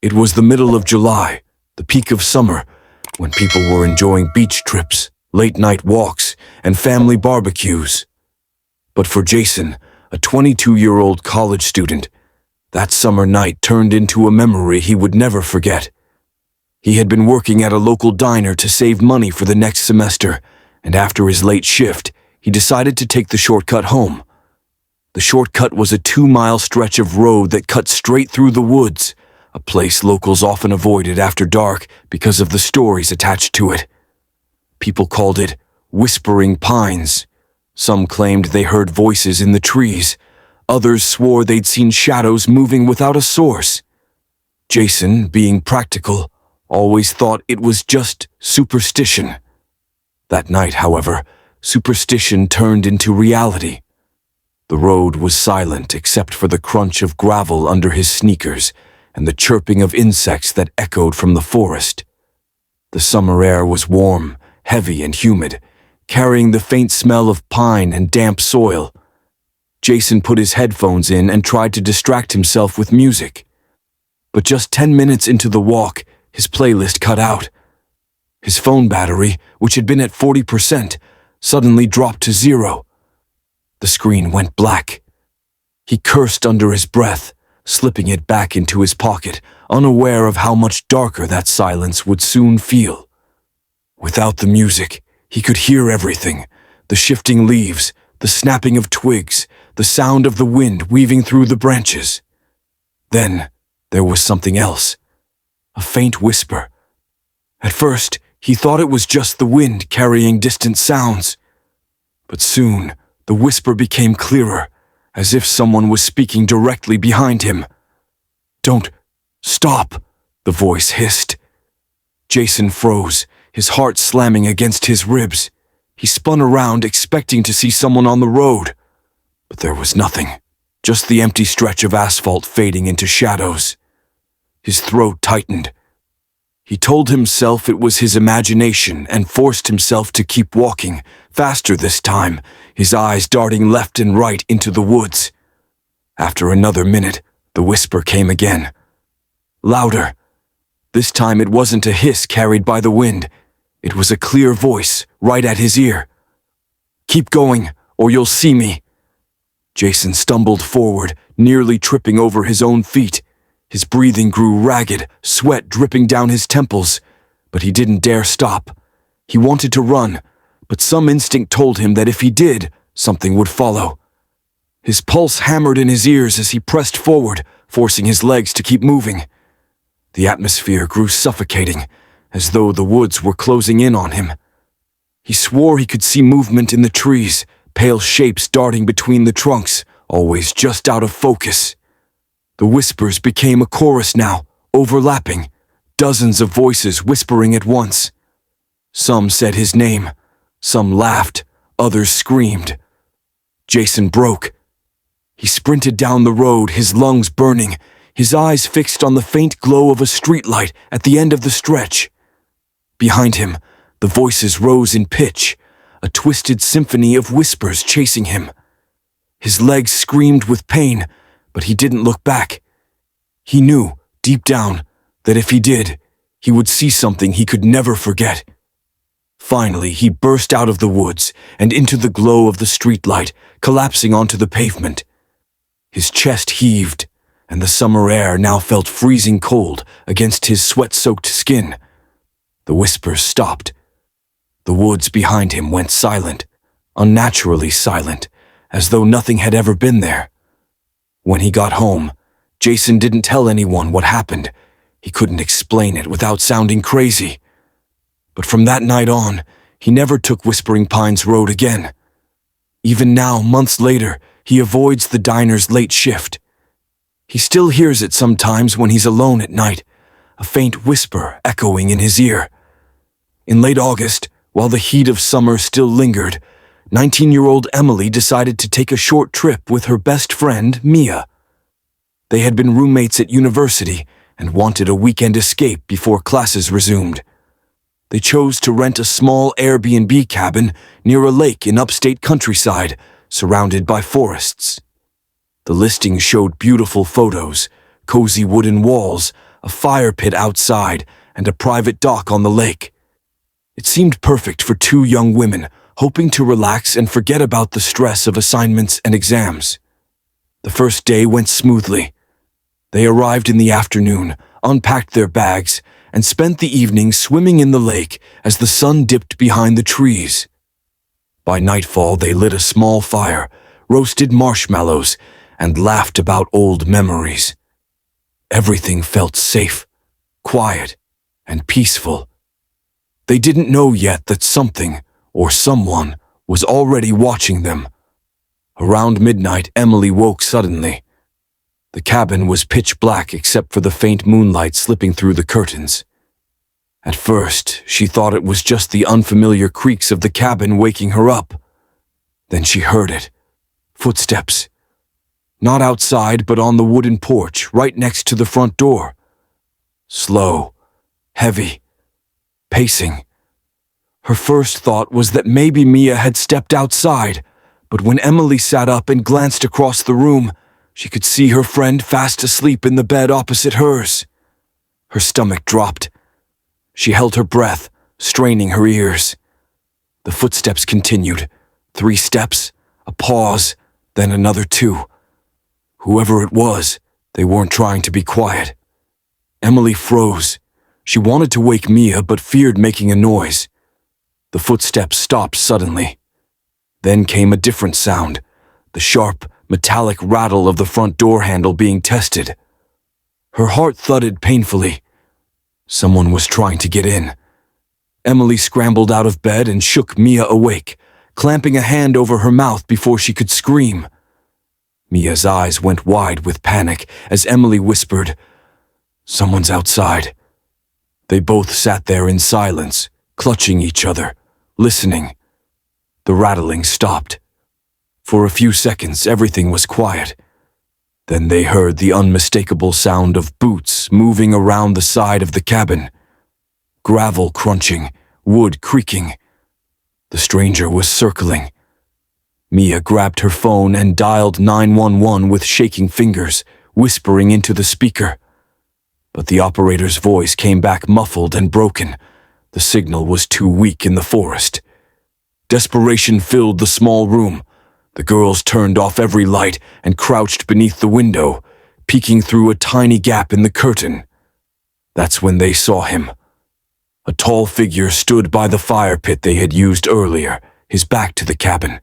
It was the middle of July, the peak of summer, when people were enjoying beach trips, late-night walks, and family barbecues. But for Jason, a 22-year-old college student, that summer night turned into a memory he would never forget. He had been working at a local diner to save money for the next semester, and after his late shift, he decided to take the shortcut home. The shortcut was a 2-mile stretch of road that cut straight through the woods, a place locals often avoided after dark because of the stories attached to it. People called it Whispering Pines. Some claimed they heard voices in the trees. Others swore they'd seen shadows moving without a source. Jason, being practical, always thought it was just superstition. That night, however, superstition turned into reality. The road was silent except for the crunch of gravel under his sneakers and the chirping of insects that echoed from the forest. The summer air was warm, heavy, and humid, carrying the faint smell of pine and damp soil. Jason put his headphones in and tried to distract himself with music. But just 10 minutes into the walk, his playlist cut out. His phone battery, which had been at 40%, suddenly dropped to 0. The screen went black. He cursed under his breath, slipping it back into his pocket, unaware of how much darker that silence would soon feel. Without the music, he could hear everything: the shifting leaves, the snapping of twigs, the sound of the wind weaving through the branches. Then there was something else, a faint whisper. At first, he thought it was just the wind carrying distant sounds. But soon, the whisper became clearer, as if someone was speaking directly behind him. "Don't stop," the voice hissed. Jason froze, his heart slamming against his ribs. He spun around, expecting to see someone on the road. But there was nothing, just the empty stretch of asphalt fading into shadows. His throat tightened. He told himself it was his imagination and forced himself to keep walking, faster this time, his eyes darting left and right into the woods. After another minute, the whisper came again. Louder. This time it wasn't a hiss carried by the wind. It was a clear voice, right at his ear. "Keep going, or you'll see me." Jason stumbled forward, nearly tripping over his own feet. His breathing grew ragged, sweat dripping down his temples, but he didn't dare stop. He wanted to run, but some instinct told him that if he did, something would follow. His pulse hammered in his ears as he pressed forward, forcing his legs to keep moving. The atmosphere grew suffocating, as though the woods were closing in on him. He swore he could see movement in the trees, pale shapes darting between the trunks, always just out of focus. The whispers became a chorus now, overlapping, dozens of voices whispering at once. Some said his name, some laughed, others screamed. Jason broke. He sprinted down the road, his lungs burning, his eyes fixed on the faint glow of a streetlight at the end of the stretch. Behind him, the voices rose in pitch, a twisted symphony of whispers chasing him. His legs screamed with pain, but he didn't look back. He knew, deep down, that if he did, he would see something he could never forget. Finally, he burst out of the woods and into the glow of the streetlight, collapsing onto the pavement. His chest heaved, and the summer air now felt freezing cold against his sweat-soaked skin. The whispers stopped. The woods behind him went silent, unnaturally silent, as though nothing had ever been there. When he got home, Jason didn't tell anyone what happened. He couldn't explain it without sounding crazy. But from that night on, he never took Whispering Pines Road again. Even now, months later, he avoids the diner's late shift. He still hears it sometimes when he's alone at night, a faint whisper echoing in his ear. In late August, while the heat of summer still lingered, 19-year-old Emily decided to take a short trip with her best friend, Mia. They had been roommates at university and wanted a weekend escape before classes resumed. They chose to rent a small Airbnb cabin near a lake in upstate countryside, surrounded by forests. The listing showed beautiful photos, cozy wooden walls, a fire pit outside, and a private dock on the lake. It seemed perfect for two young women hoping to relax and forget about the stress of assignments and exams. The first day went smoothly. They arrived in the afternoon, unpacked their bags, and spent the evening swimming in the lake as the sun dipped behind the trees. By nightfall, they lit a small fire, roasted marshmallows, and laughed about old memories. Everything felt safe, quiet, and peaceful. They didn't know yet that something, or someone, was already watching them. Around midnight, Emily woke suddenly. The cabin was pitch black except for the faint moonlight slipping through the curtains. At first, she thought it was just the unfamiliar creaks of the cabin waking her up. Then she heard it. Footsteps. Not outside, but on the wooden porch, right next to the front door. Slow, heavy, pacing. Her first thought was that maybe Mia had stepped outside, but when Emily sat up and glanced across the room, she could see her friend fast asleep in the bed opposite hers. Her stomach dropped. She held her breath, straining her ears. The footsteps continued. 3 steps, a pause, then another 2. Whoever it was, they weren't trying to be quiet. Emily froze. She wanted to wake Mia, but feared making a noise. The footsteps stopped suddenly. Then came a different sound, the sharp, metallic rattle of the front door handle being tested. Her heart thudded painfully. Someone was trying to get in. Emily scrambled out of bed and shook Mia awake, clamping a hand over her mouth before she could scream. Mia's eyes went wide with panic as Emily whispered, "Someone's outside." They both sat there in silence, clutching each other, listening. The rattling stopped. For a few seconds, everything was quiet. Then they heard the unmistakable sound of boots moving around the side of the cabin. Gravel crunching, wood creaking. The stranger was circling. Mia grabbed her phone and dialed 911 with shaking fingers, whispering into the speaker. But the operator's voice came back muffled and broken. The signal was too weak in the forest. Desperation filled the small room. The girls turned off every light and crouched beneath the window, peeking through a tiny gap in the curtain. That's when they saw him. A tall figure stood by the fire pit they had used earlier, his back to the cabin.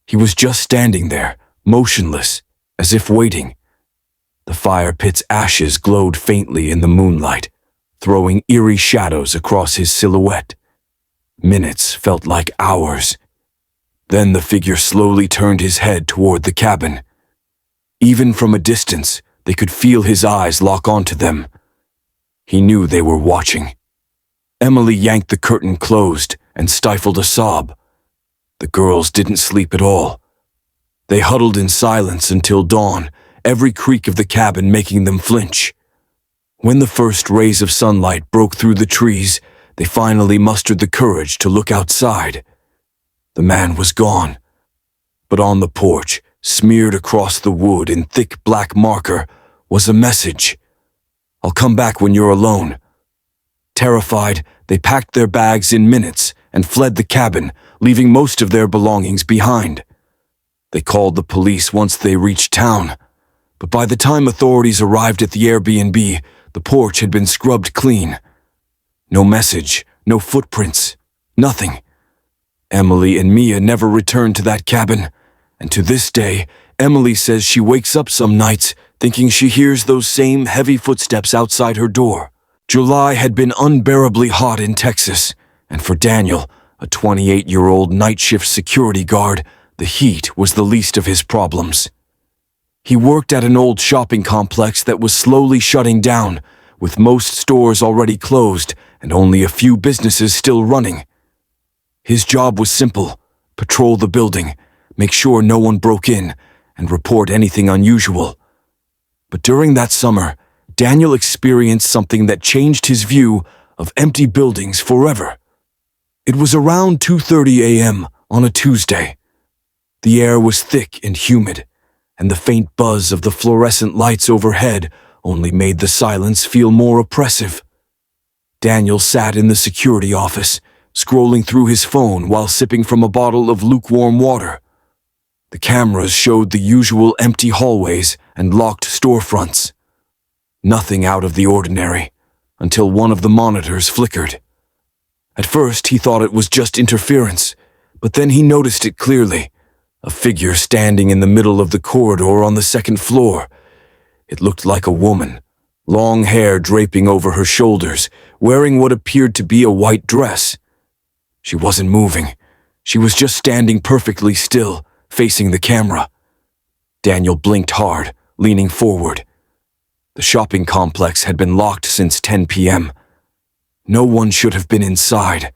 He was just standing there, motionless, as if waiting. The fire pit's ashes glowed faintly in the moonlight, throwing eerie shadows across his silhouette. Minutes felt like hours. Then the figure slowly turned his head toward the cabin. Even from a distance, they could feel his eyes lock onto them. He knew they were watching. Emily yanked the curtain closed and stifled a sob. The girls didn't sleep at all. They huddled in silence until dawn, every creak of the cabin making them flinch. When the first rays of sunlight broke through the trees, they finally mustered the courage to look outside. The man was gone. But on the porch, smeared across the wood in thick black marker, was a message. "I'll come back when you're alone." Terrified, they packed their bags in minutes and fled the cabin, leaving most of their belongings behind. They called the police once they reached town, but by the time authorities arrived at the Airbnb, the porch had been scrubbed clean. No message, no footprints, nothing. Emily and Mia never returned to that cabin, and to this day, Emily says she wakes up some nights thinking she hears those same heavy footsteps outside her door. July had been unbearably hot in Texas, and for Daniel, a 28-year-old night shift security guard, the heat was the least of his problems. He worked at an old shopping complex that was slowly shutting down, with most stores already closed and only a few businesses still running. His job was simple: patrol the building, make sure no one broke in, and report anything unusual. But during that summer, Daniel experienced something that changed his view of empty buildings forever. It was around 2:30 a.m. on a Tuesday. The air was thick and humid, and the faint buzz of the fluorescent lights overhead only made the silence feel more oppressive. Daniel sat in the security office, scrolling through his phone while sipping from a bottle of lukewarm water. The cameras showed the usual empty hallways and locked storefronts. Nothing out of the ordinary, until one of the monitors flickered. At first, he thought it was just interference, but then he noticed it clearly. A figure standing in the middle of the corridor on the second floor. It looked like a woman, long hair draping over her shoulders, wearing what appeared to be a white dress. She wasn't moving. She was just standing perfectly still, facing the camera. Daniel blinked hard, leaning forward. The shopping complex had been locked since 10 p.m. No one should have been inside.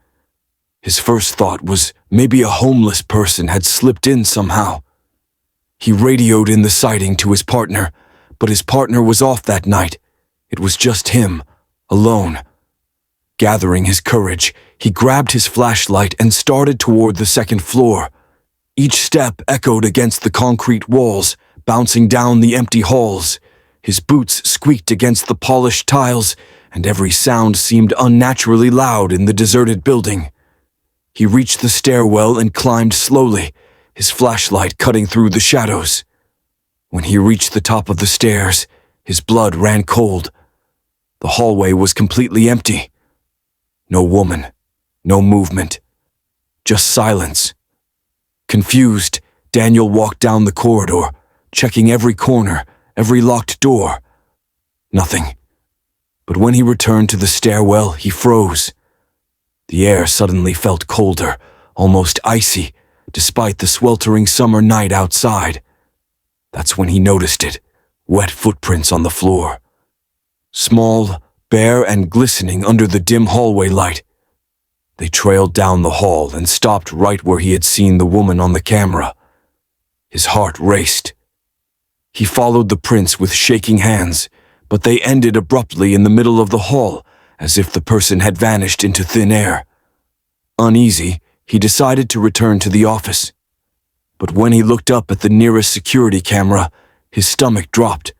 His first thought was maybe a homeless person had slipped in somehow. He radioed in the sighting to his partner, but his partner was off that night. It was just him, alone. Gathering his courage, he grabbed his flashlight and started toward the second floor. Each step echoed against the concrete walls, bouncing down the empty halls. His boots squeaked against the polished tiles, and every sound seemed unnaturally loud in the deserted building. He reached the stairwell and climbed slowly, his flashlight cutting through the shadows. When he reached the top of the stairs, his blood ran cold. The hallway was completely empty. No woman, no movement, just silence. Confused, Daniel walked down the corridor, checking every corner, every locked door. Nothing. But when he returned to the stairwell, he froze. The air suddenly felt colder, almost icy, despite the sweltering summer night outside. That's when he noticed it, wet footprints on the floor. Small, bare, and glistening under the dim hallway light. They trailed down the hall and stopped right where he had seen the woman on the camera. His heart raced. He followed the prints with shaking hands, but they ended abruptly in the middle of the hall, as if the person had vanished into thin air. Uneasy, he decided to return to the office. But when he looked up at the nearest security camera, his stomach dropped.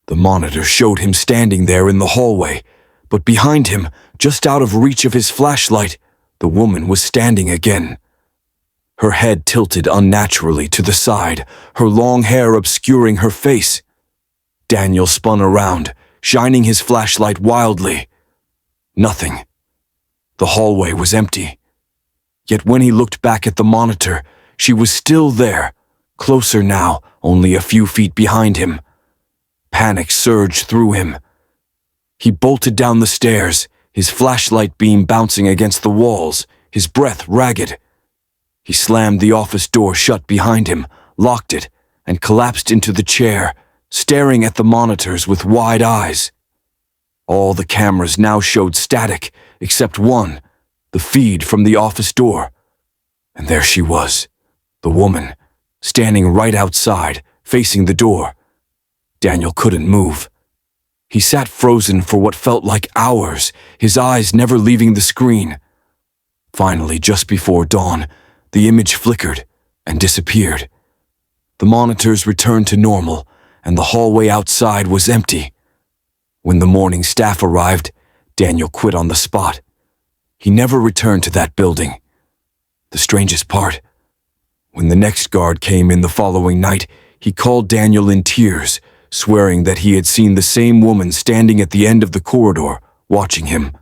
The monitor showed him standing there in the hallway, but behind him, just out of reach of his flashlight, the woman was standing again. Her head tilted unnaturally to the side, her long hair obscuring her face. Daniel spun around, shining his flashlight wildly. Nothing. The hallway was empty. Yet when he looked back at the monitor, she was still there, closer now, only a few feet behind him. Panic surged through him. He bolted down the stairs, his flashlight beam bouncing against the walls, his breath ragged. He slammed the office door shut behind him, locked it, and collapsed into the chair, staring at the monitors with wide eyes. All the cameras now showed static, except one, the feed from the office door. And there she was, the woman, standing right outside, facing the door. Daniel couldn't move. He sat frozen for what felt like hours, his eyes never leaving the screen. Finally, just before dawn, the image flickered and disappeared. The monitors returned to normal, and the hallway outside was empty. When the morning staff arrived, Daniel quit on the spot. He never returned to that building. The strangest part, when the next guard came in the following night, he called Daniel in tears, swearing that he had seen the same woman standing at the end of the corridor, watching him.